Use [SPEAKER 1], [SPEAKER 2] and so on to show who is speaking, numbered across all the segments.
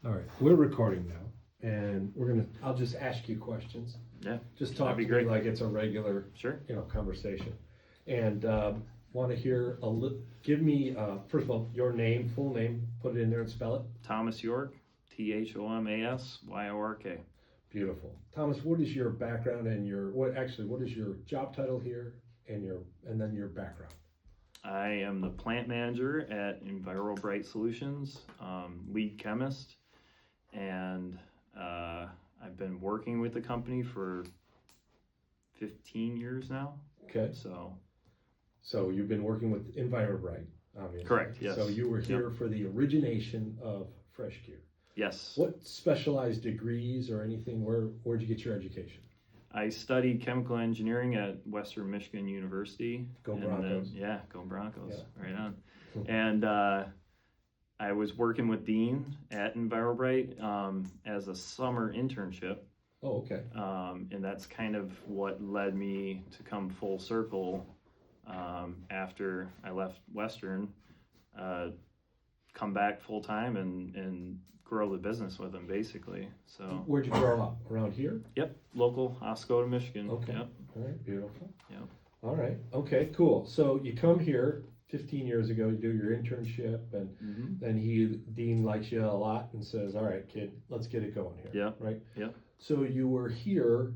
[SPEAKER 1] All right, we're recording now, and I'll just ask you questions.
[SPEAKER 2] Yeah.
[SPEAKER 1] Just talk
[SPEAKER 2] That'd be
[SPEAKER 1] to
[SPEAKER 2] great.
[SPEAKER 1] me like it's a regular,
[SPEAKER 2] Sure.
[SPEAKER 1] conversation. And want to hear give me, first of all, your name, full name, put it in there and spell it.
[SPEAKER 2] Thomas York, ThomasYork.
[SPEAKER 1] Beautiful. Thomas, what is your background and what is your job title here and then your background?
[SPEAKER 2] I am the plant manager at EnviroBright Solutions, lead chemist, and I've been working with the company for 15 years now.
[SPEAKER 1] Okay. So you've been working with EnviroBright, obviously.
[SPEAKER 2] Correct, yes.
[SPEAKER 1] So you were here for the origination of Fresh Gear.
[SPEAKER 2] Yes.
[SPEAKER 1] What specialized degrees or anything, where'd you get your education?
[SPEAKER 2] I studied chemical engineering at Western Michigan University.
[SPEAKER 1] Go Broncos.
[SPEAKER 2] Go Broncos.
[SPEAKER 1] Yeah.
[SPEAKER 2] Right on. And I was working with Dean at EnviroBright as a summer internship.
[SPEAKER 1] Oh, okay.
[SPEAKER 2] And that's kind of what led me to come full circle after I left Western, come back full time and grow the business with them, basically. So.
[SPEAKER 1] Where'd you grow up? Around here?
[SPEAKER 2] Yep, local, Oscoda, Michigan.
[SPEAKER 1] Okay.
[SPEAKER 2] Yep.
[SPEAKER 1] All right, beautiful.
[SPEAKER 2] Yep.
[SPEAKER 1] All right, okay, cool. So you come here 15 years ago, you do your internship, and then Dean likes you a lot and says, all right, kid, let's get it going here.
[SPEAKER 2] Yeah.
[SPEAKER 1] Right?
[SPEAKER 2] Yeah.
[SPEAKER 1] So you were here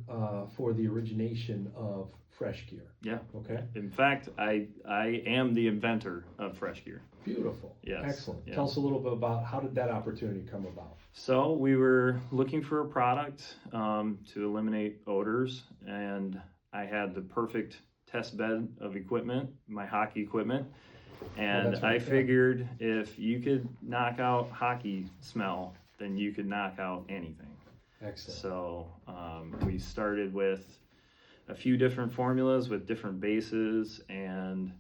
[SPEAKER 1] for the origination of Fresh Gear.
[SPEAKER 2] Yeah.
[SPEAKER 1] Okay.
[SPEAKER 2] In fact, I am the inventor of Fresh Gear.
[SPEAKER 1] Beautiful.
[SPEAKER 2] Yes.
[SPEAKER 1] Excellent.
[SPEAKER 2] Yeah.
[SPEAKER 1] Tell us a little bit about how did that opportunity come about?
[SPEAKER 2] So we were looking for a product to eliminate odors, and I had the perfect test bed of equipment, my hockey equipment, and I figured if you could knock out hockey smell, then you could knock out anything.
[SPEAKER 1] Excellent.
[SPEAKER 2] So we started with a few different formulas with different bases, and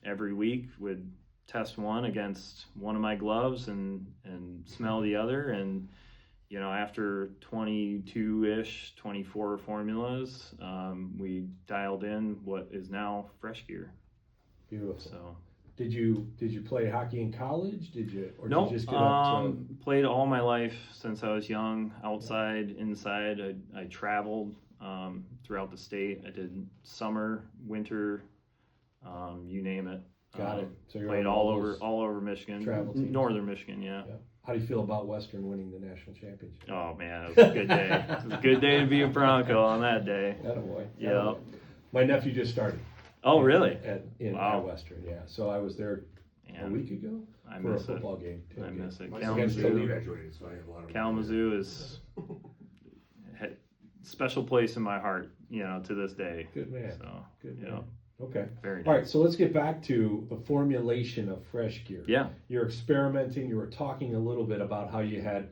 [SPEAKER 2] every week would test one against one of my gloves and smell the other. And after 22-ish, 24 formulas, we dialed in what is now Fresh Gear.
[SPEAKER 1] Beautiful.
[SPEAKER 2] So.
[SPEAKER 1] Did you play hockey in college? Did you
[SPEAKER 2] Nope.
[SPEAKER 1] just get up to...
[SPEAKER 2] Played all my life since I was young, outside, inside. I traveled throughout the state. I did summer, winter, you name it.
[SPEAKER 1] Got it. So you're
[SPEAKER 2] played
[SPEAKER 1] on
[SPEAKER 2] all over Michigan,
[SPEAKER 1] travel teams.
[SPEAKER 2] northern Michigan, yeah.
[SPEAKER 1] How do you feel about Western winning the national championship?
[SPEAKER 2] Oh man, it was a good day. It was a good day to be a Bronco on that day.
[SPEAKER 1] Attaboy.
[SPEAKER 2] Yeah.
[SPEAKER 1] My nephew just started.
[SPEAKER 2] Oh really?
[SPEAKER 1] At Western, yeah. So I was there a week ago for a football game.
[SPEAKER 2] I miss it.
[SPEAKER 3] My son graduated, so I have a lot of
[SPEAKER 2] Kalamazoo is a special place in my heart, to this day.
[SPEAKER 1] Good man.
[SPEAKER 2] So,
[SPEAKER 1] Good man. Okay.
[SPEAKER 2] Very nice.
[SPEAKER 1] All right, so let's get back to the formulation of Fresh Gear.
[SPEAKER 2] Yeah.
[SPEAKER 1] You're experimenting. You were talking a little bit about how you had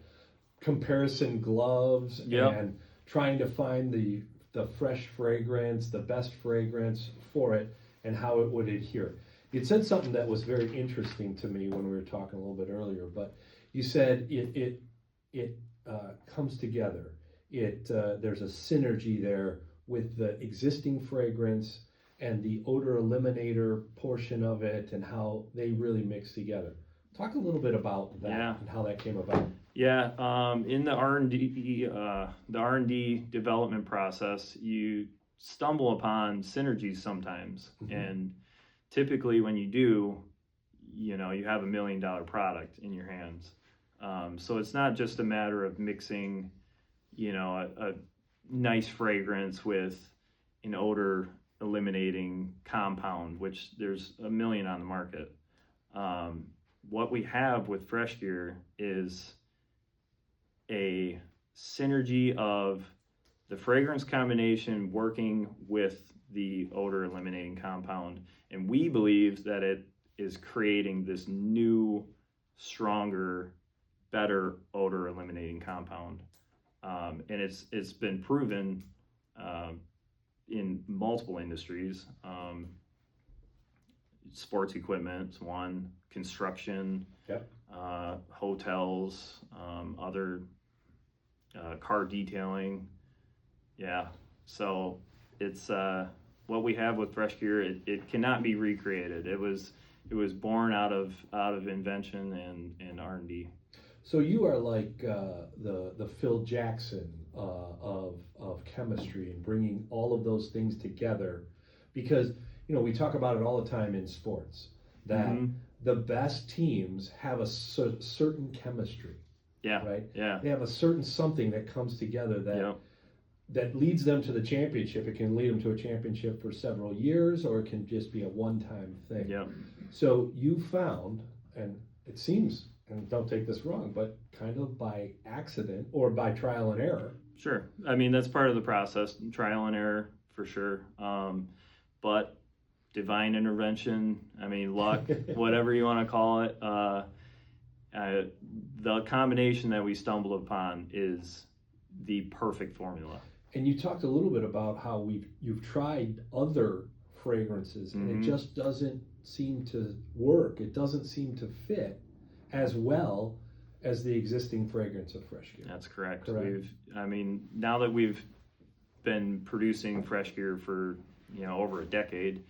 [SPEAKER 1] comparison gloves and trying to find the fresh fragrance, the best fragrance for it, and how it would adhere. You said something that was very interesting to me when we were talking a little bit earlier, but you said it comes together. There's a synergy there with the existing fragrance and the odor eliminator portion of it, and how they really mix together. Talk a little bit about that and how that came about.
[SPEAKER 2] Yeah, in the R&D development process, you stumble upon synergies sometimes, and typically when you do, you have $1 million product in your hands. So it's not just a matter of mixing, a nice fragrance with an odor eliminating compound, which there's 1 million on the market. What we have with Fresh Gear is a synergy of the fragrance combination working with the odor eliminating compound, and we believe that it is creating this new, stronger, better odor eliminating compound, and it's been proven in multiple industries. Sports equipment is one, construction, hotels, other car detailing. Yeah, so it's what we have with Fresh Gear. It cannot be recreated. It was born out of invention and R&D.
[SPEAKER 1] So you are like the Phil Jackson of chemistry and bringing all of those things together, because we talk about it all the time in sports that
[SPEAKER 2] Mm-hmm.
[SPEAKER 1] the best teams have a certain chemistry,
[SPEAKER 2] Yeah.
[SPEAKER 1] right?
[SPEAKER 2] Yeah.
[SPEAKER 1] They have a certain something that comes together that
[SPEAKER 2] Yep.
[SPEAKER 1] that leads them to the championship. It can lead them to a championship for several years, or it can just be a one-time thing.
[SPEAKER 2] Yep.
[SPEAKER 1] So you found, and it seems, and don't take this wrong, but kind of by accident or by trial and error.
[SPEAKER 2] Sure. I mean, that's part of the process, trial and error for sure. But divine intervention, I mean, luck, whatever you want to call it. The combination that we stumbled upon is the perfect formula.
[SPEAKER 1] And you talked a little bit about how you've tried other fragrances, and
[SPEAKER 2] Mhm.
[SPEAKER 1] it just doesn't seem to work. It doesn't seem to fit as well as the existing fragrance of Fresh Gear.
[SPEAKER 2] That's correct.
[SPEAKER 1] Correct.
[SPEAKER 2] Now that we've been producing Fresh Gear for, over a decade,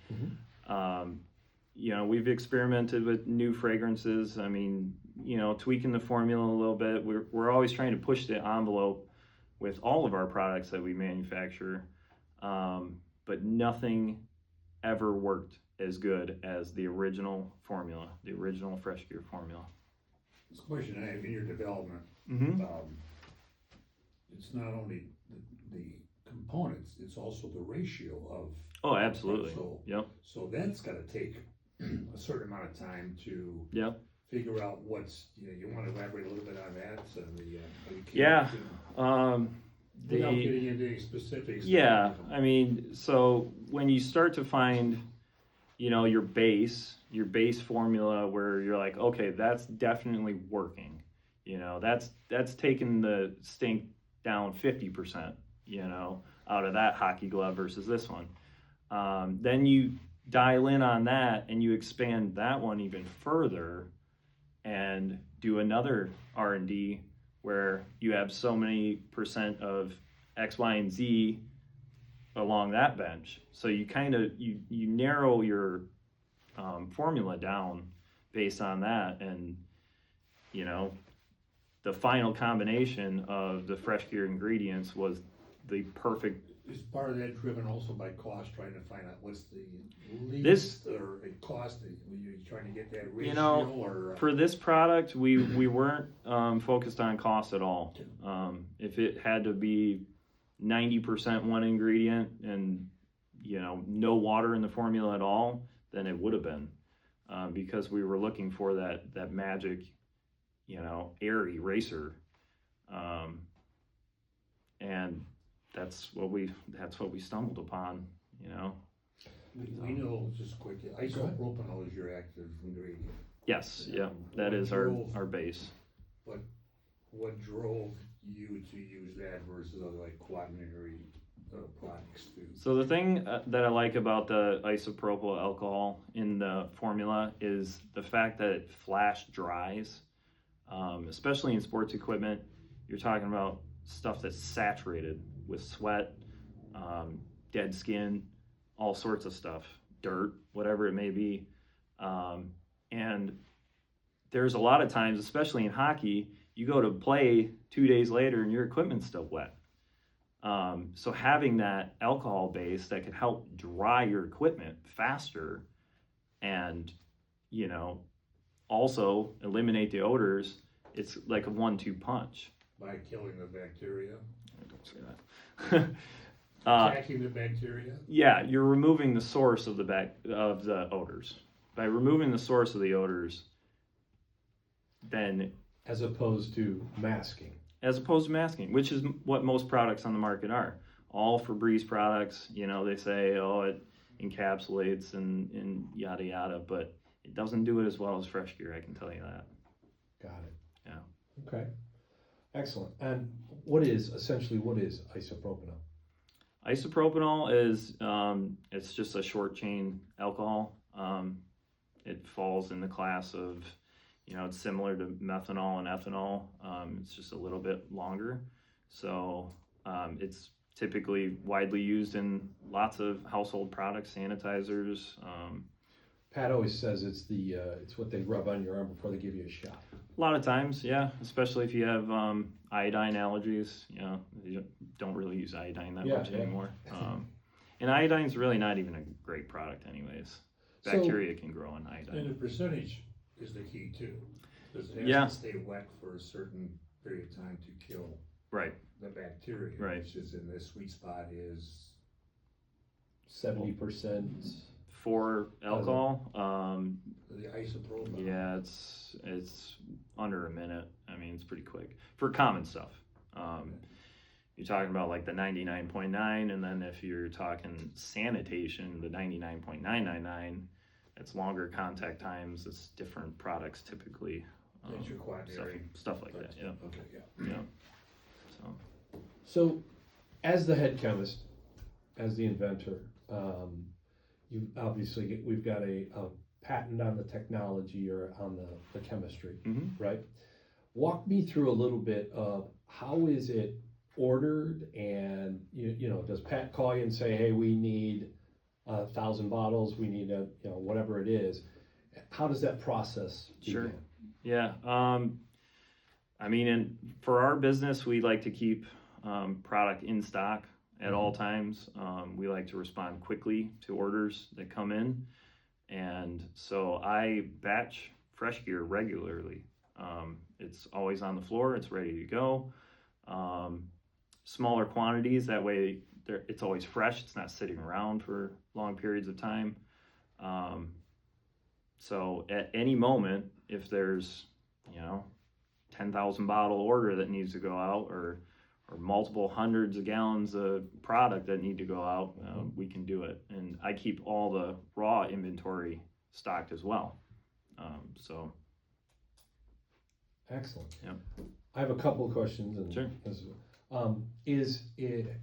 [SPEAKER 2] we've experimented with new fragrances. I mean, tweaking the formula a little bit. We're always trying to push the envelope with all of our products that we manufacture, but nothing ever worked as good as the original formula, the original Fresh Gear formula.
[SPEAKER 3] This question I have in your development,
[SPEAKER 2] Mm-hmm.
[SPEAKER 3] it's not only the components, it's also the ratio of.
[SPEAKER 2] Oh, absolutely.
[SPEAKER 3] So,
[SPEAKER 2] Yep.
[SPEAKER 3] so that's gotta take a certain amount of time to
[SPEAKER 2] Yep.
[SPEAKER 3] figure out what's, you wanna elaborate a little bit on that, so how you came
[SPEAKER 2] Yeah.
[SPEAKER 3] to- without
[SPEAKER 2] The
[SPEAKER 3] getting into any specifics.
[SPEAKER 2] Yeah, I mean, so when you start to find, your base formula where you're like, okay, that's definitely working. That's taking the stink down 50%, out of that hockey glove versus this one. Then you dial in on that and you expand that one even further and do another R&D where you have so many percent of X, Y, and Z along that bench. So you kind of, you narrow your formula down based on that. And, the final combination of the Fresh Gear ingredients was the perfect.
[SPEAKER 3] Is part of that driven also by cost, trying to find out what's the
[SPEAKER 2] This-
[SPEAKER 3] least or a cost, were you trying to get that ratio or?
[SPEAKER 2] For this product, we weren't focused on cost at all. If it had to be 90% one ingredient and no water in the formula at all, then it would have been, because we were looking for that magic, air eraser, and that's what we stumbled upon.
[SPEAKER 3] We know, just quickly, isopropanol is your active ingredient.
[SPEAKER 2] Yes, yeah, that is our base.
[SPEAKER 3] What drove you to use that versus other like quaternary products too?
[SPEAKER 2] So the thing that I like about the isopropyl alcohol in the formula is the fact that it flash dries, especially in sports equipment. You're talking about stuff that's saturated with sweat, dead skin, all sorts of stuff, dirt, whatever it may be. And there's a lot of times, especially in hockey, you go to play 2 days later and your equipment's still wet. So having that alcohol base that can help dry your equipment faster and, also eliminate the odors, it's like a 1-2 punch.
[SPEAKER 3] By killing the bacteria,
[SPEAKER 2] Don't say that.
[SPEAKER 3] attacking the bacteria?
[SPEAKER 2] Yeah, you're removing the source of the odors. By removing the source of the odors, then
[SPEAKER 1] As opposed to masking.
[SPEAKER 2] as opposed to masking, which is what most products on the market are. All Febreze products, they say, oh, it encapsulates and yada yada, but it doesn't do it as well as Fresh Gear, I can tell you that.
[SPEAKER 1] Got it.
[SPEAKER 2] Yeah.
[SPEAKER 1] Okay. Excellent. And what is isopropanol?
[SPEAKER 2] Isopropanol is, it's just a short chain alcohol. It falls in the class of, it's similar to methanol and ethanol. It's just a little bit longer. So it's typically widely used in lots of household products, sanitizers.
[SPEAKER 1] Pat always says it's what they rub on your arm before they give you a shot.
[SPEAKER 2] A lot of times, yeah, especially if you have iodine allergies. You know, you don't really use iodine that much anymore. And iodine's really not even a great product, anyways. Bacteria can grow on iodine.
[SPEAKER 3] And the percentage is the key too, because it has to stay wet for a certain period of time to kill
[SPEAKER 2] Right.
[SPEAKER 3] the bacteria,
[SPEAKER 2] Right.
[SPEAKER 3] which is in the sweet spot is
[SPEAKER 1] 70%.
[SPEAKER 2] For alcohol,
[SPEAKER 3] the isopropyl.
[SPEAKER 2] yeah, it's under a minute. I mean, it's pretty quick for common stuff. You're talking about like the 99.9, and then if you're talking sanitation, the 99.999. It's longer contact times. It's different products typically.
[SPEAKER 3] That's your quaternary.
[SPEAKER 2] Stuff like that. Yeah.
[SPEAKER 3] Okay, yeah.
[SPEAKER 2] Yeah.
[SPEAKER 1] So, as the head chemist, as the inventor, you obviously we've got a patent on the technology or on the chemistry, right? Walk me through a little bit of how is it ordered, and you know, does Pat call you and say, hey, we need 1,000 bottles, we need whatever it is? How does that process begin?
[SPEAKER 2] Sure. Yeah. I mean, and for our business, we like to keep product in stock at all times. We like to respond quickly to orders that come in. And so I batch fresh gear regularly. It's always on the floor. It's ready to go. Smaller quantities. That way it's always fresh. It's not sitting around for long periods of time. So at any moment, if there's, 10,000 bottle order that needs to go out, or multiple hundreds of gallons of product that need to go out, we can do it. And I keep all the raw inventory stocked as well. So.
[SPEAKER 1] Excellent.
[SPEAKER 2] Yeah.
[SPEAKER 1] I have a couple of questions. And
[SPEAKER 2] Sure.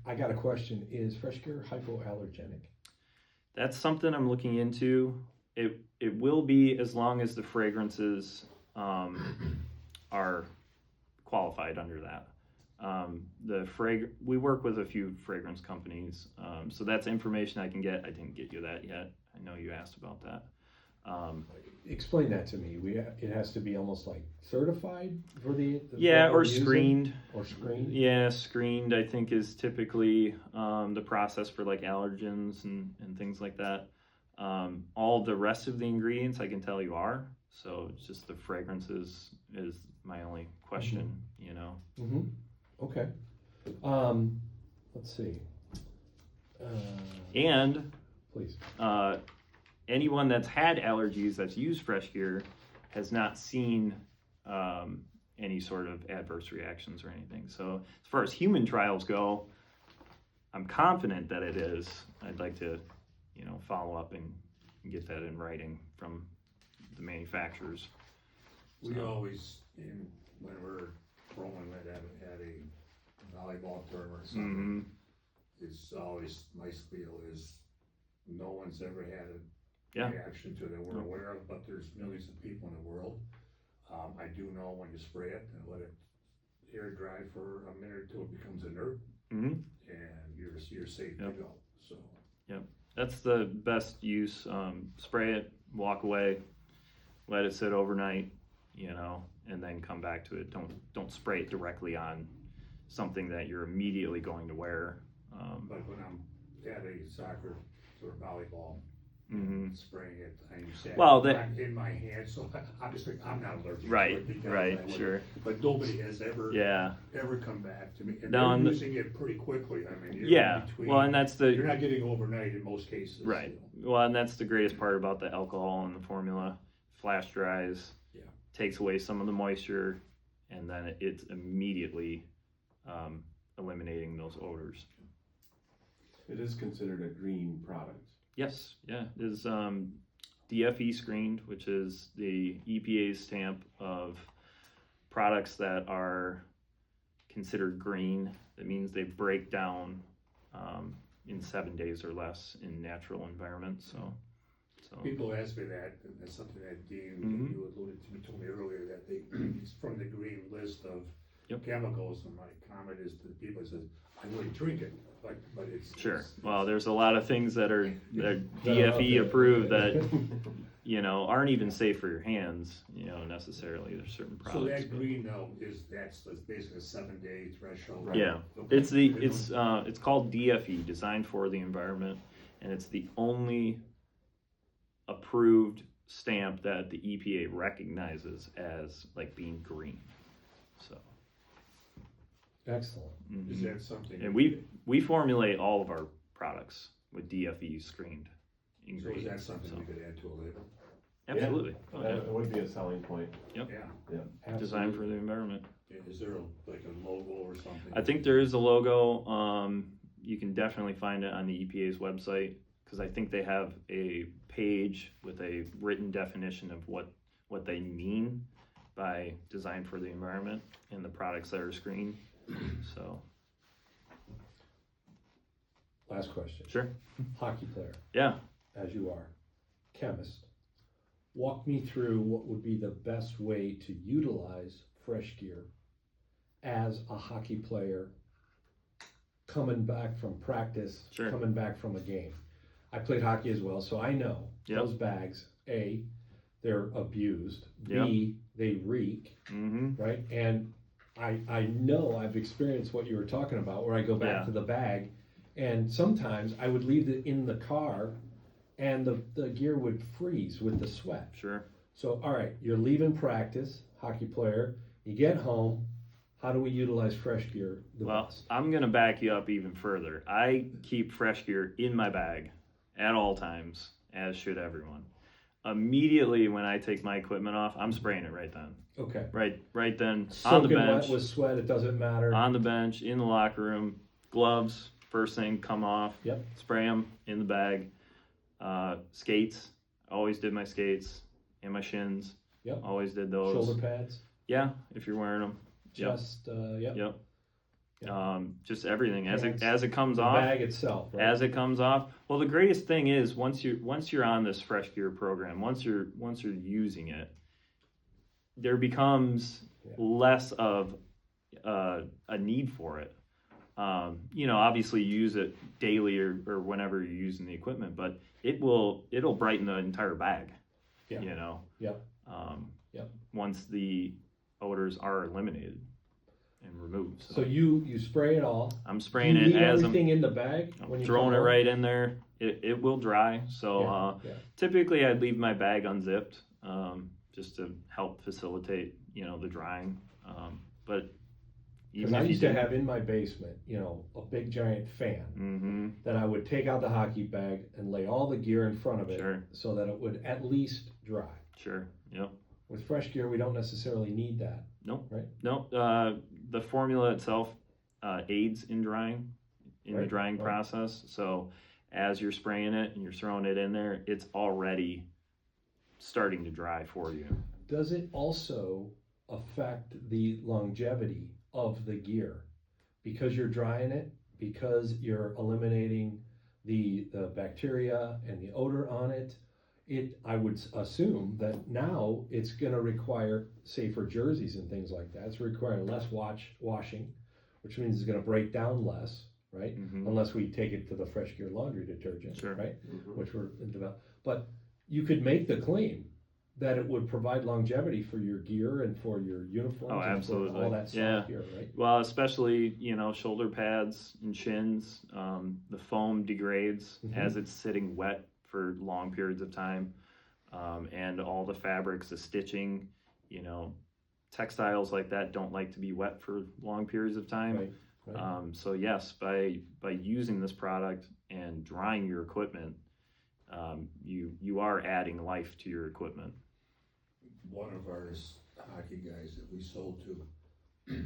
[SPEAKER 1] I got a question. Is fresh gear hypoallergenic?
[SPEAKER 2] That's something I'm looking into. It will be, as long as the fragrances are qualified under that. We work with a few fragrance companies, so that's information I can get. I didn't get you that yet. I know you asked about that.
[SPEAKER 1] Explain that to me. It has to be almost like certified for the
[SPEAKER 2] or screened.
[SPEAKER 1] Or screened.
[SPEAKER 2] Yeah, screened, I think, is typically the process for like allergens and things like that. All the rest of the ingredients I can tell you are. So it's just the fragrances is my only question.
[SPEAKER 1] Okay. Let's see.
[SPEAKER 2] And
[SPEAKER 1] please.
[SPEAKER 2] Anyone that's had allergies that's used fresh gear has not seen any sort of adverse reactions or anything. So as far as human trials go, I'm confident that it is. I'd like to, follow up and get that in writing from the manufacturers.
[SPEAKER 3] We always, when we're throwing it at a volleyball tournament or something, it's always, my spiel is, no one's ever had a reaction to it that we're aware of, but there's millions of people in the world. I do know when you spray it and let it air dry for a minute or two, it becomes inert, and you're safe to go. So.
[SPEAKER 2] Yep, that's the best use. Spray it, walk away, let it sit overnight, and then come back to it. Don't spray it directly on something that you're immediately going to wear.
[SPEAKER 3] But when I'm at a soccer or volleyball, spraying it, in my hand, so obviously I'm not allergic.
[SPEAKER 2] Right, sure.
[SPEAKER 3] But nobody has ever come back to me, and
[SPEAKER 2] they're
[SPEAKER 3] using it pretty quickly. I mean, you're in between,
[SPEAKER 2] and that's
[SPEAKER 3] you're not getting overnight in most cases.
[SPEAKER 2] Right. Well, and that's the greatest part about the alcohol and the formula. Flash dries, takes away some of the moisture, and then it's immediately eliminating those odors.
[SPEAKER 4] It is considered a green product.
[SPEAKER 2] Yes, it is DFE screened, which is the EPA's stamp of products that are considered green. That means they break down in 7 days or less in natural environments. So
[SPEAKER 3] people ask me that, and that's something that Dean, you alluded to, told me earlier, that it's from the green list of chemicals, and my comment is to people that says, I wouldn't drink it, but it's.
[SPEAKER 2] Sure.
[SPEAKER 3] it's-
[SPEAKER 2] Well, there's a lot of things that are
[SPEAKER 1] That are out
[SPEAKER 2] DFE
[SPEAKER 1] there.
[SPEAKER 2] approved that, you know, aren't even safe for your hands, you know, necessarily. There's certain
[SPEAKER 3] So
[SPEAKER 2] products.
[SPEAKER 3] that
[SPEAKER 2] but-
[SPEAKER 3] green though, that's basically a 7-day threshold.
[SPEAKER 4] Right.
[SPEAKER 2] Yeah,
[SPEAKER 3] Okay.
[SPEAKER 2] it's called DFE, Designed for the Environment, and it's the only approved stamp that the EPA recognizes as like being green. So,
[SPEAKER 1] Excellent.
[SPEAKER 3] Is
[SPEAKER 2] mhm.
[SPEAKER 3] that something?
[SPEAKER 2] And we formulate all of our products with DFE screened
[SPEAKER 3] So is that
[SPEAKER 2] ingredients.
[SPEAKER 3] something
[SPEAKER 2] So,
[SPEAKER 3] we could add to a label?
[SPEAKER 2] absolutely. Oh, yeah.
[SPEAKER 4] That would be a selling point.
[SPEAKER 3] Yeah.
[SPEAKER 2] Designed for the environment.
[SPEAKER 3] Is there like a logo or something?
[SPEAKER 2] I think there is a logo. You can definitely find it on the EPA's website because I think they have a page with a written definition of what they mean by designed for the environment and the products that are screened. So,
[SPEAKER 1] Last question.
[SPEAKER 2] sure.
[SPEAKER 1] Hockey player,
[SPEAKER 2] Yeah.
[SPEAKER 1] as you are, chemist. Walk me through what would be the best way to utilize Fresh Gear as a hockey player coming back from practice,
[SPEAKER 2] Sure.
[SPEAKER 1] coming back from a game. I played hockey as well, so I know
[SPEAKER 2] Yep.
[SPEAKER 1] those bags, A, they're abused, B, they reek,
[SPEAKER 2] Mm-hmm.
[SPEAKER 1] right? And I know I've experienced what you were talking about, where I go back
[SPEAKER 2] Yeah.
[SPEAKER 1] to the bag, and sometimes I would leave it in the car, and the gear would freeze with the sweat.
[SPEAKER 2] Sure.
[SPEAKER 1] So, all right, you're leaving practice, hockey player, you get home, how do we utilize Fresh Gear the
[SPEAKER 2] Well,
[SPEAKER 1] best?
[SPEAKER 2] I'm going to back you up even further. I keep Fresh Gear in my bag at all times, as should everyone. Immediately when I take my equipment off, I'm spraying it right then.
[SPEAKER 1] Okay.
[SPEAKER 2] Right then, on the
[SPEAKER 1] Soaking
[SPEAKER 2] bench.
[SPEAKER 1] wet with sweat, it doesn't matter.
[SPEAKER 2] On the bench, in the locker room, gloves, first thing, come off.
[SPEAKER 1] Yep.
[SPEAKER 2] Spray them in the bag. Skates, always did my skates and my shins.
[SPEAKER 1] Yep.
[SPEAKER 2] Always did those.
[SPEAKER 1] Shoulder pads,
[SPEAKER 2] Yeah, if you're wearing them. Yep.
[SPEAKER 1] chest, yep.
[SPEAKER 2] Yep.
[SPEAKER 1] Yeah.
[SPEAKER 2] Just everything as
[SPEAKER 1] Pants.
[SPEAKER 2] it comes
[SPEAKER 1] The
[SPEAKER 2] off.
[SPEAKER 1] bag itself, right?
[SPEAKER 2] As it comes off. Well, the greatest thing is once you're on this Fresh Gear program, once you're using it, there becomes
[SPEAKER 1] Yeah.
[SPEAKER 2] less of a need for it. You know, obviously you use it daily or whenever you're using the equipment, but it'll brighten the entire bag.
[SPEAKER 1] Yeah.
[SPEAKER 2] You know.
[SPEAKER 1] Yep. Yep.
[SPEAKER 2] Once the odors are eliminated and removed.
[SPEAKER 1] So you spray it all.
[SPEAKER 2] I'm
[SPEAKER 1] Do
[SPEAKER 2] spraying
[SPEAKER 1] you
[SPEAKER 2] it
[SPEAKER 1] leave
[SPEAKER 2] as
[SPEAKER 1] everything in the bag
[SPEAKER 2] I'm
[SPEAKER 1] when you
[SPEAKER 2] throwing
[SPEAKER 1] come
[SPEAKER 2] it
[SPEAKER 1] home?
[SPEAKER 2] right in there. It will dry. So
[SPEAKER 1] Yeah.
[SPEAKER 2] typically I'd leave my bag unzipped just to help facilitate, you know, the drying. But
[SPEAKER 1] Because
[SPEAKER 2] even
[SPEAKER 1] I
[SPEAKER 2] if you
[SPEAKER 1] used to
[SPEAKER 2] didn't,
[SPEAKER 1] have in my basement, a big giant fan
[SPEAKER 2] mm-hmm,
[SPEAKER 1] that I would take out the hockey bag and lay all the gear in front of it
[SPEAKER 2] sure,
[SPEAKER 1] so that it would at least dry.
[SPEAKER 2] sure, yep.
[SPEAKER 1] With Fresh Gear, we don't necessarily need that.
[SPEAKER 2] Nope.
[SPEAKER 1] Right.
[SPEAKER 2] No, the formula itself aids in drying, in the
[SPEAKER 1] Right,
[SPEAKER 2] drying
[SPEAKER 1] right.
[SPEAKER 2] process. So as you're spraying it and you're throwing it in there, it's already starting to dry for you.
[SPEAKER 1] Does it also affect the longevity of the gear? Because you're drying it, because you're eliminating the bacteria and the odor on it, I would assume that now it's gonna require safer jerseys and things like that. It's requiring less washing, which means it's gonna break down less, right?
[SPEAKER 2] Mhm.
[SPEAKER 1] Unless we take it to the Fresh Gear laundry detergent,
[SPEAKER 2] Sure.
[SPEAKER 1] right?
[SPEAKER 4] Mhm.
[SPEAKER 1] Which we're in develop. But you could make the claim that it would provide longevity for your gear and for your uniforms
[SPEAKER 2] Oh,
[SPEAKER 1] and for
[SPEAKER 2] absolutely.
[SPEAKER 1] all that stuff
[SPEAKER 2] Yeah.
[SPEAKER 1] here, right?
[SPEAKER 2] Well, especially, you know, shoulder pads and shins, the foam degrades
[SPEAKER 1] Mhm.
[SPEAKER 2] as it's sitting wet for long periods of time. And all the fabrics, the stitching, you know, textiles like that don't like to be wet for long periods of time.
[SPEAKER 1] Right, right.
[SPEAKER 2] So yes, by using this product and drying your equipment, you are adding life to your equipment.
[SPEAKER 3] One of our hockey guys that we sold to, the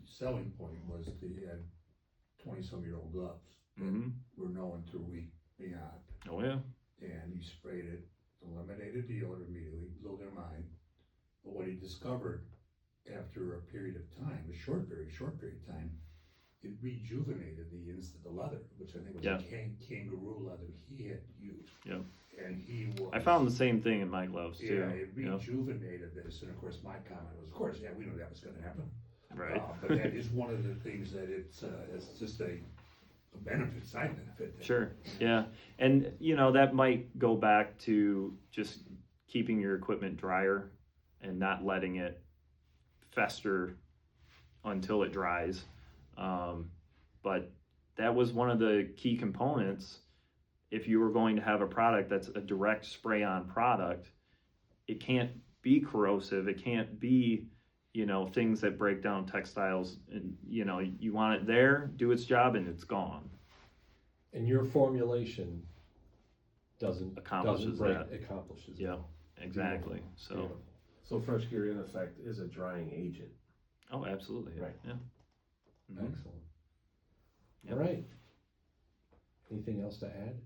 [SPEAKER 3] selling point was he had 20-some-year-old gloves.
[SPEAKER 2] Hmm.
[SPEAKER 3] Were known to reek beyond.
[SPEAKER 2] Oh yeah.
[SPEAKER 3] And he sprayed it, eliminated the odor immediately, blew their mind. But what he discovered after a period of time, a short period of time, it rejuvenated the leather, which I think was
[SPEAKER 2] Yeah.
[SPEAKER 3] kangaroo leather he had used.
[SPEAKER 2] Yep.
[SPEAKER 3] And he was.
[SPEAKER 2] I found the same thing in my gloves too.
[SPEAKER 3] Yeah, it
[SPEAKER 2] Yep.
[SPEAKER 3] rejuvenated this, and of course my comment was, of course, yeah, we knew that was gonna happen.
[SPEAKER 2] Right.
[SPEAKER 3] But that is one of the things that it's just a benefit, side benefit.
[SPEAKER 2] Sure, yeah, and you know, that might go back to just keeping your equipment drier and not letting it fester until it dries. But that was one of the key components. If you were going to have a product that's a direct spray-on product, it can't be corrosive, it can't be, you know, things that break down textiles, and you know, you want it there, do its job, and it's gone.
[SPEAKER 1] And your formulation
[SPEAKER 2] Accomplishes
[SPEAKER 1] break,
[SPEAKER 2] that.
[SPEAKER 1] accomplishes
[SPEAKER 2] Yeah.
[SPEAKER 1] that.
[SPEAKER 2] Exactly. So,
[SPEAKER 1] Beautiful.
[SPEAKER 4] So Fresh Gear in effect is a drying agent.
[SPEAKER 2] oh, absolutely.
[SPEAKER 4] Right.
[SPEAKER 2] Yeah. Mhm.
[SPEAKER 1] Excellent.
[SPEAKER 2] Yep.
[SPEAKER 1] All right. Anything else to add?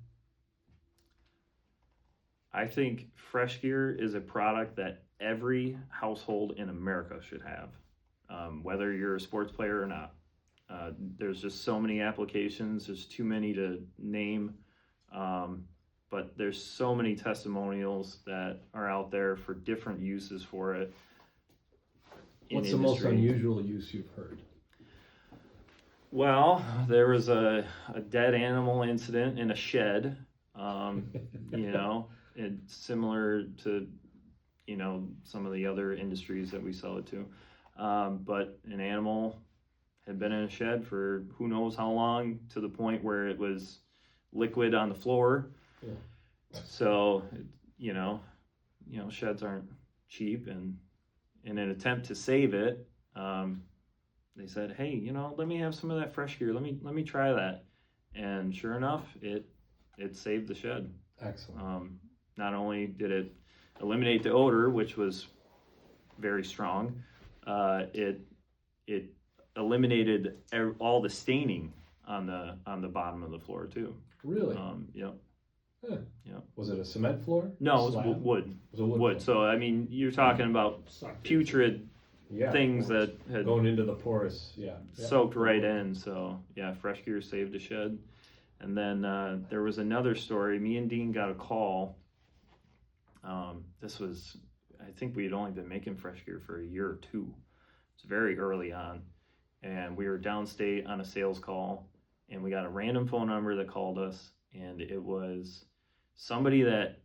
[SPEAKER 2] I think Fresh Gear is a product that every household in America should have, whether you're a sports player or not. There's just so many applications. There's too many to name. But there's so many testimonials that are out there for different uses for it. in
[SPEAKER 1] What's the most
[SPEAKER 2] industry.
[SPEAKER 1] unusual use you've heard?
[SPEAKER 2] Well, there was a dead animal incident in a shed, you know, and similar to, you know, some of the other industries that we sell it to. But an animal had been in a shed for who knows how long, to the point where it was liquid on the floor.
[SPEAKER 1] Yeah.
[SPEAKER 2] So, you know, sheds aren't cheap, and in an attempt to save it, they said, "Hey, you know, let me have some of that Fresh Gear. Let me try that." And sure enough, it saved the shed.
[SPEAKER 1] Excellent.
[SPEAKER 2] Not only did it eliminate the odor, which was very strong, it eliminated all the staining on the bottom of the floor too.
[SPEAKER 1] Really?
[SPEAKER 2] Yep.
[SPEAKER 1] Huh.
[SPEAKER 2] Yeah.
[SPEAKER 1] Was it a cement floor?
[SPEAKER 2] No, it was
[SPEAKER 1] Slab?
[SPEAKER 2] wood.
[SPEAKER 1] It was a wood.
[SPEAKER 2] Wood.
[SPEAKER 1] floor.
[SPEAKER 2] So I mean, you're talking about
[SPEAKER 3] Sucked
[SPEAKER 2] putrid
[SPEAKER 1] Yeah.
[SPEAKER 2] things that had
[SPEAKER 1] Going into the porous. Yeah. Yeah.
[SPEAKER 2] soaked right in. So yeah, Fresh Gear saved a shed. And then there was another story. Me and Dean got a call. This was, I think we had only been making Fresh Gear for a year or two. It's very early on, and we were downstate on a sales call, and we got a random phone number that called us, and it was somebody that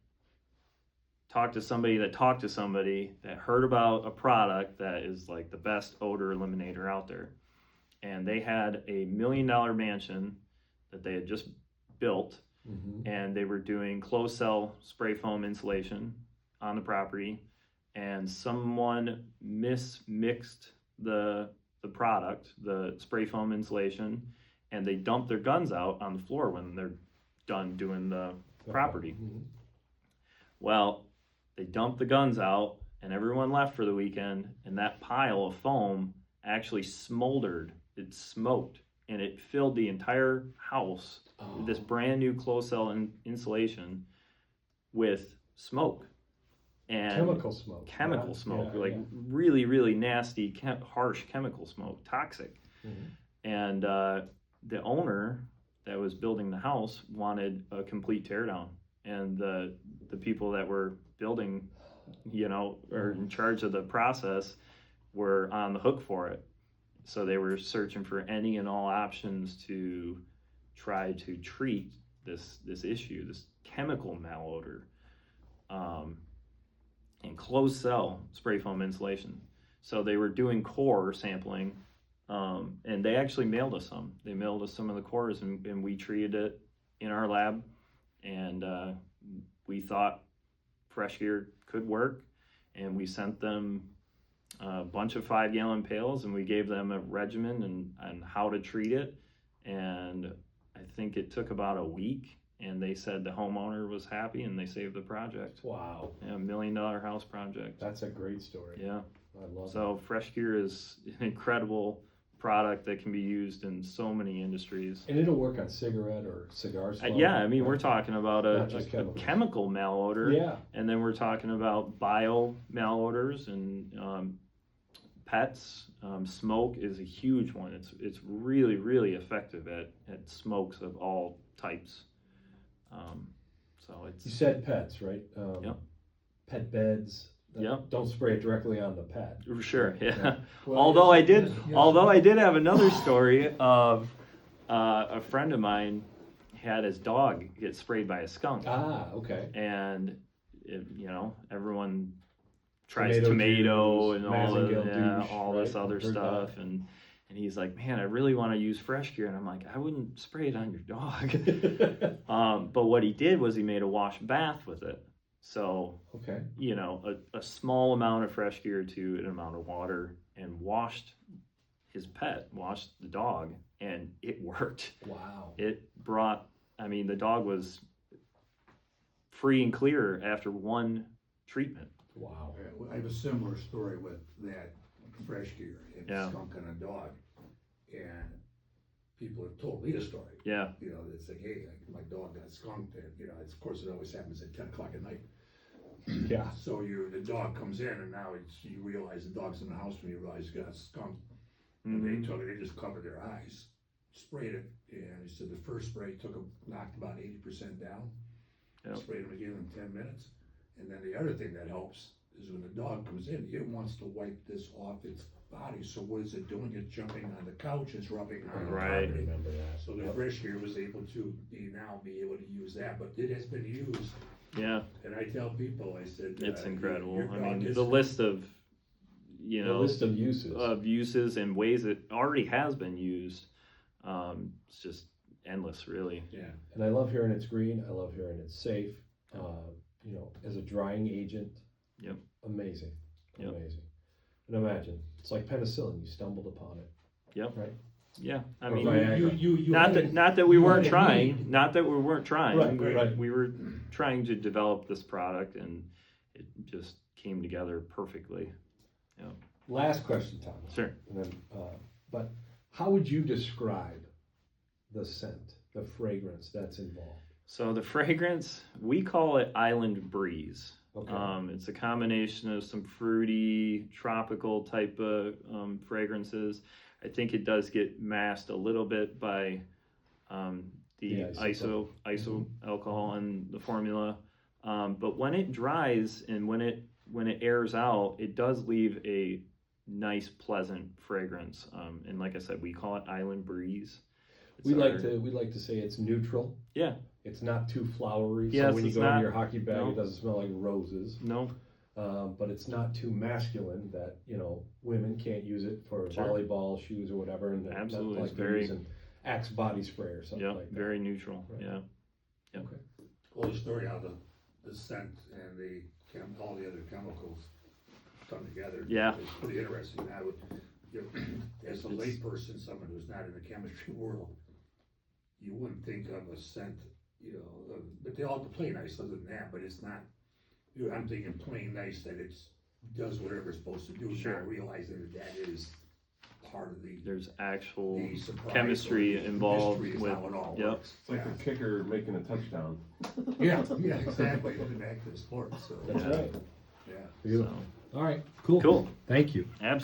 [SPEAKER 2] talked to somebody that talked to somebody that heard about a product that is like the best odor eliminator out there. And they had $1 million mansion that they had just built,
[SPEAKER 1] Mhm.
[SPEAKER 2] and they were doing closed cell spray foam insulation on the property, and someone mismixed the product, the spray foam insulation, and they dumped their guns out on the floor when they're done doing the property.
[SPEAKER 1] Mhm.
[SPEAKER 2] Well, they dumped the guns out, and everyone left for the weekend, and that pile of foam actually smoldered. It smoked, and it filled the entire house,
[SPEAKER 1] Oh.
[SPEAKER 2] this brand new closed cell insulation, with smoke. And
[SPEAKER 1] Chemical smoke.
[SPEAKER 2] chemical
[SPEAKER 1] Yeah,
[SPEAKER 2] smoke,
[SPEAKER 1] yeah,
[SPEAKER 2] like
[SPEAKER 1] yeah.
[SPEAKER 2] really, really nasty, harsh chemical smoke, toxic.
[SPEAKER 1] Mhm.
[SPEAKER 2] And the owner that was building the house wanted a complete teardown, and the people that were building, you know, or in charge of the process, were on the hook for it. So they were searching for any and all options to try to treat this issue, this chemical malodor, and closed cell spray foam insulation. So they were doing core sampling, and they actually mailed us some. They mailed us some of the cores, and we treated it in our lab, and we thought Fresh Gear could work, and we sent them a bunch of 5-gallon pails, and we gave them a regimen and how to treat it. And I think it took about a week, and they said the homeowner was happy, and they saved the project.
[SPEAKER 1] Wow.
[SPEAKER 2] Yeah, $1 million house project.
[SPEAKER 1] That's a great story.
[SPEAKER 2] Yeah.
[SPEAKER 1] I love
[SPEAKER 2] So Fresh Gear is an incredible product that can be used in so many industries.
[SPEAKER 1] it. And it'll work on cigarette or cigar smoke.
[SPEAKER 2] Yeah, I mean,
[SPEAKER 1] right?
[SPEAKER 2] we're talking about
[SPEAKER 1] Not
[SPEAKER 2] a
[SPEAKER 1] just chemicals.
[SPEAKER 2] chemical malodor,
[SPEAKER 1] Yeah.
[SPEAKER 2] and then we're talking about bio malodors and pets. Smoke is a huge one. It's really, really effective at smokes of all types. So
[SPEAKER 1] You
[SPEAKER 2] it's
[SPEAKER 1] said pets, right?
[SPEAKER 2] Yep.
[SPEAKER 1] Pet beds,
[SPEAKER 2] Yep.
[SPEAKER 1] Don't spray it directly on the pet.
[SPEAKER 2] Sure, yeah.
[SPEAKER 3] Well,
[SPEAKER 2] Although
[SPEAKER 3] yes,
[SPEAKER 2] I did,
[SPEAKER 3] yes, yes.
[SPEAKER 2] although I did have another story of a friend of mine had his dog get sprayed by a skunk,
[SPEAKER 1] Ah, okay.
[SPEAKER 2] and everyone tries
[SPEAKER 1] Tomato
[SPEAKER 2] tomato
[SPEAKER 1] juice,
[SPEAKER 2] and all the,
[SPEAKER 1] Mazingale
[SPEAKER 2] yeah,
[SPEAKER 1] douche,
[SPEAKER 2] all this
[SPEAKER 1] right?
[SPEAKER 2] other
[SPEAKER 1] I've heard
[SPEAKER 2] stuff, and he's like, man, I really want to use Fresh Gear, and I'm like, I wouldn't spray it on your dog. But what he did was he made a wash bath with it. So,
[SPEAKER 1] Okay.
[SPEAKER 2] a small amount of Fresh Gear to an amount of water, and washed his pet, washed the dog, and it worked.
[SPEAKER 1] Wow.
[SPEAKER 2] It brought, the dog was free and clear after one treatment.
[SPEAKER 1] Wow.
[SPEAKER 3] I have a similar story with that Fresh Gear and
[SPEAKER 2] Yeah.
[SPEAKER 3] skunk on a dog, and people have told me the story.
[SPEAKER 2] Yeah,
[SPEAKER 3] They say, hey, my dog got skunked, and of course it always happens at 10 o'clock at night.
[SPEAKER 1] Yeah.
[SPEAKER 3] So the dog comes in, and now you realize the dog's in the house when you realize you got skunked. And
[SPEAKER 2] Mhm.
[SPEAKER 3] they just covered their eyes, sprayed it, and he said the first spray knocked about 80% down.
[SPEAKER 2] Yep.
[SPEAKER 3] Sprayed them again in 10 minutes. And then the other thing that helps is when the dog comes in, it wants to wipe this off its body. So what is it doing? It's jumping on the couch, it's rubbing on the
[SPEAKER 2] Right.
[SPEAKER 1] I
[SPEAKER 3] carpet.
[SPEAKER 1] remember that.
[SPEAKER 3] So the
[SPEAKER 1] Yep.
[SPEAKER 3] Fresh Gear was able to be able to use that, but it has been used.
[SPEAKER 2] yeah,
[SPEAKER 3] And I tell people, I said,
[SPEAKER 2] it's incredible.
[SPEAKER 3] your dog is-
[SPEAKER 2] The list of,
[SPEAKER 1] The list of uses.
[SPEAKER 2] uses and ways it already has been used, it's just endless, really.
[SPEAKER 3] Yeah.
[SPEAKER 1] And I love hearing it's green. I love hearing it's safe. As a drying agent.
[SPEAKER 2] Yep.
[SPEAKER 1] Amazing.
[SPEAKER 2] Yep.
[SPEAKER 1] Amazing. And imagine, it's like penicillin. You stumbled upon it.
[SPEAKER 2] Yep.
[SPEAKER 1] Right.
[SPEAKER 2] Yeah,
[SPEAKER 1] Or Viagra.
[SPEAKER 3] You
[SPEAKER 2] not
[SPEAKER 3] had
[SPEAKER 2] that we
[SPEAKER 3] you
[SPEAKER 2] weren't
[SPEAKER 3] had a
[SPEAKER 2] trying,
[SPEAKER 3] need.
[SPEAKER 2] not that we weren't trying.
[SPEAKER 1] Right.
[SPEAKER 2] We were trying to develop this product, and it just came together perfectly.
[SPEAKER 1] Last question, Tom.
[SPEAKER 2] Sure.
[SPEAKER 1] And then, but how would you describe the scent, the fragrance that's involved?
[SPEAKER 2] So the fragrance, we call it Island Breeze.
[SPEAKER 1] Okay.
[SPEAKER 2] It's a combination of some fruity, tropical type of fragrances. I think it does get masked a little bit by the
[SPEAKER 1] Yeah,
[SPEAKER 2] iso alcohol in the formula. But when it dries and when it airs out, it does leave a nice, pleasant fragrance. And like I said, we call it Island Breeze.
[SPEAKER 1] We like to say it's neutral.
[SPEAKER 2] Yeah.
[SPEAKER 1] It's not too flowery.
[SPEAKER 2] Yes,
[SPEAKER 1] so when you
[SPEAKER 2] it's
[SPEAKER 1] go
[SPEAKER 2] not.
[SPEAKER 1] to your hockey bag,
[SPEAKER 2] No.
[SPEAKER 1] it doesn't smell like roses.
[SPEAKER 2] No.
[SPEAKER 1] But it's not too masculine that women can't use it for
[SPEAKER 2] Sure.
[SPEAKER 1] volleyball shoes or whatever, and
[SPEAKER 2] Absolutely,
[SPEAKER 1] not
[SPEAKER 2] it's
[SPEAKER 1] like they're
[SPEAKER 2] very-
[SPEAKER 1] using Axe body spray or something
[SPEAKER 2] Yeah,
[SPEAKER 1] like that.
[SPEAKER 2] very neutral.
[SPEAKER 1] Right.
[SPEAKER 2] Yeah.
[SPEAKER 1] Okay.
[SPEAKER 3] Well, the story how the scent and all the other chemicals come together.
[SPEAKER 2] Yeah.
[SPEAKER 3] It's pretty interesting. I would, as a layperson, someone who's not in the chemistry world, you wouldn't think of a scent, but they all play nice other than that, but it's not, I'm thinking plain nice that does whatever it's supposed to do,
[SPEAKER 2] Sure.
[SPEAKER 3] not realizing that is part of
[SPEAKER 2] There's actual
[SPEAKER 3] the surprise
[SPEAKER 2] chemistry
[SPEAKER 3] or the
[SPEAKER 2] involved
[SPEAKER 3] mystery is
[SPEAKER 2] with.
[SPEAKER 3] how it all
[SPEAKER 2] Yep.
[SPEAKER 3] works.
[SPEAKER 4] It's like the kicker making a touchdown.
[SPEAKER 3] Yeah, exactly, getting back to the sport, so,
[SPEAKER 1] That's
[SPEAKER 2] Yeah.
[SPEAKER 1] right.
[SPEAKER 3] yeah.
[SPEAKER 1] Beautiful.
[SPEAKER 2] So,
[SPEAKER 1] All right. Cool.
[SPEAKER 2] cool.
[SPEAKER 1] Thank you.
[SPEAKER 2] Absolutely.